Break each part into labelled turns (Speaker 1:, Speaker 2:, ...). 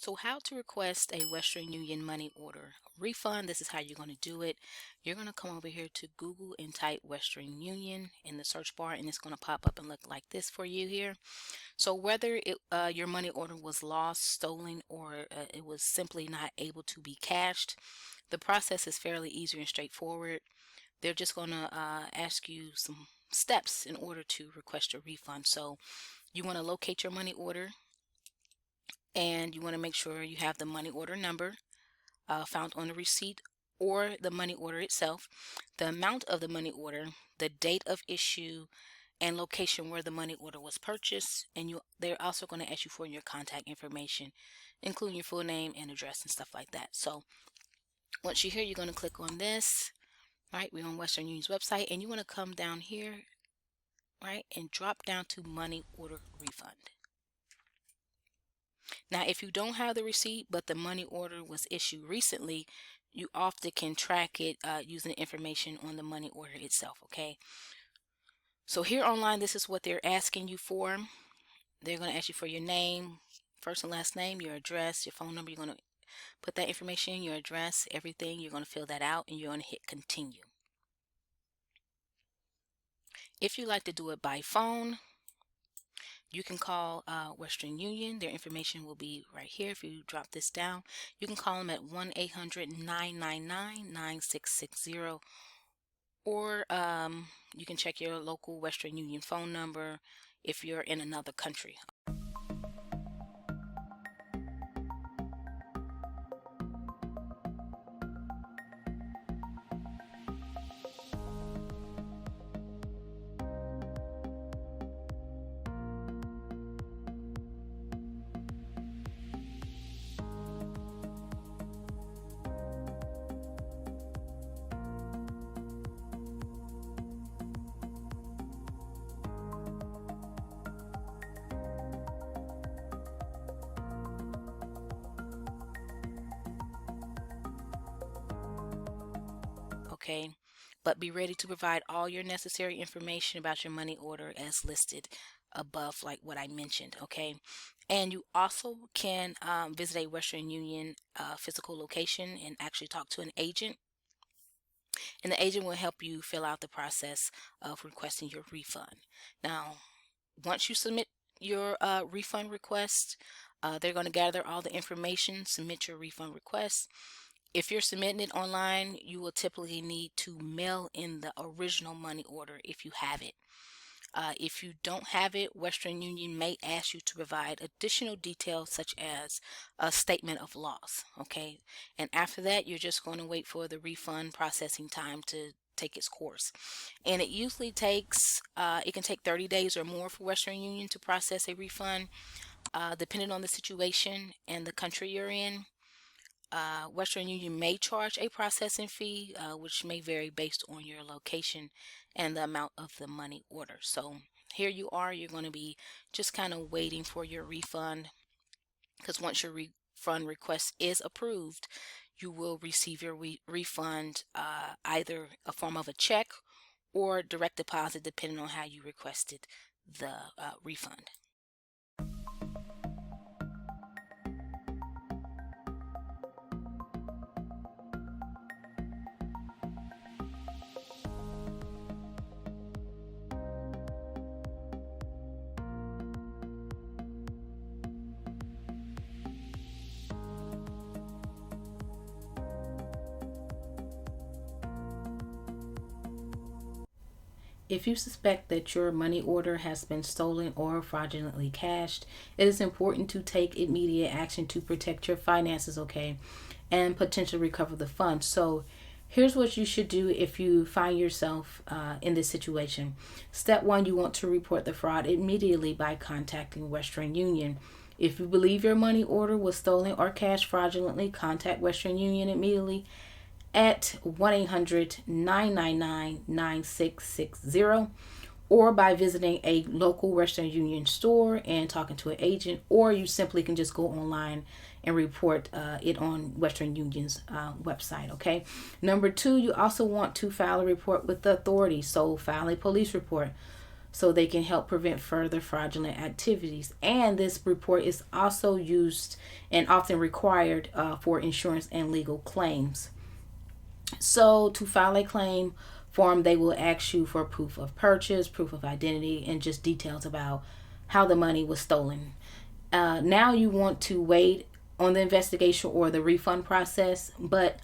Speaker 1: So how to request a Western Union money order refund. This is how you're going to do it. You're going to come over here to Google and type Western Union in the search bar, and it's going to pop up and look like this for you here. So whether your money order was lost, stolen, or it was simply not able to be cashed, the process is fairly easy and straightforward. They're just going to ask you some steps in order to request your refund. So you want to locate your money order, and you want to make sure you have the money order number found on the receipt or the money order itself, the amount of the money order, the date of issue, and location where the money order was purchased. And they're also going to ask you for your contact information, including your full name and address and stuff like that. So once you're here, you're going to click on this. Right, we're on Western Union's website, and you want to come down here, right, and drop down to money order refund. Now, if you don't have the receipt, but the money order was issued recently, you often can track it using the information on the money order itself, okay? So here online, this is what they're asking you for. They're going to ask you for your name, first and last name, your address, your phone number. You're going to put that information, your address, everything. You're going to fill that out, and you're going to hit continue. If you like to do it by phone, you can call Western Union. Their information will be right here. If you drop this down, you can call them at 1-800-999-9660, or you can check your local Western Union phone number if you're in another country. Okay, but be ready to provide all your necessary information about your money order as listed above, like what I mentioned. Okay, and you also can visit a Western Union physical location and actually talk to an agent, and the agent will help you fill out the process of requesting your refund. Now, once you submit your refund request, they're going to gather all the information, submit your refund request. If you're submitting it online, you will typically need to mail in the original money order if you have it. If you don't have it, Western Union may ask you to provide additional details such as a statement of loss. Okay, and after that, you're just going to wait for the refund processing time to take its course. And it usually takes, it can take 30 days or more for Western Union to process a refund, depending on the situation and the country you're in. Western Union may charge a processing fee, which may vary based on your location and the amount of the money order. So here you are, you're going to be just kind of waiting for your refund, because once your refund request is approved, you will receive your refund, either a form of a check or direct deposit, depending on how you requested the refund. If you suspect that your money order has been stolen or fraudulently cashed, it is important to take immediate action to protect your finances, okay, and potentially recover the funds. So here's what you should do if you find yourself in this situation. Step one, you want to report the fraud immediately by contacting Western Union. If you believe your money order was stolen or cashed fraudulently, contact Western Union immediately at 1-800-999-9660, or by visiting a local Western Union store and talking to an agent, or you simply can just go online and report it on Western Union's website. Okay. Number two, you also want to file a report with the authorities. So file a police report. so they can help prevent further fraudulent activities. And this report is also used and often required for insurance and legal claims. So, to file a claim form, they will ask you for proof of purchase, proof of identity, and just details about how the money was stolen. Now you want to wait on the investigation or the refund process, but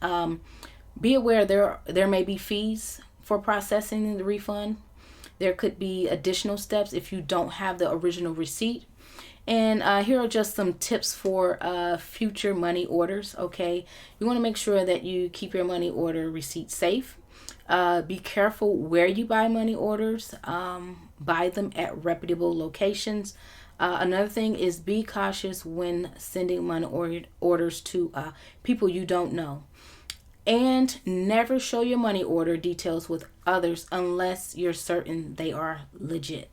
Speaker 1: be aware there may be fees for processing the refund. There could be additional steps if you don't have the original receipt. And here are just some tips for future money orders. Okay, you want to make sure that you keep your money order receipt safe. Be careful where you buy money orders. Buy them at reputable locations. Another thing is be cautious when sending money orders to people you don't know. And never show your money order details with others unless you're certain they are legit.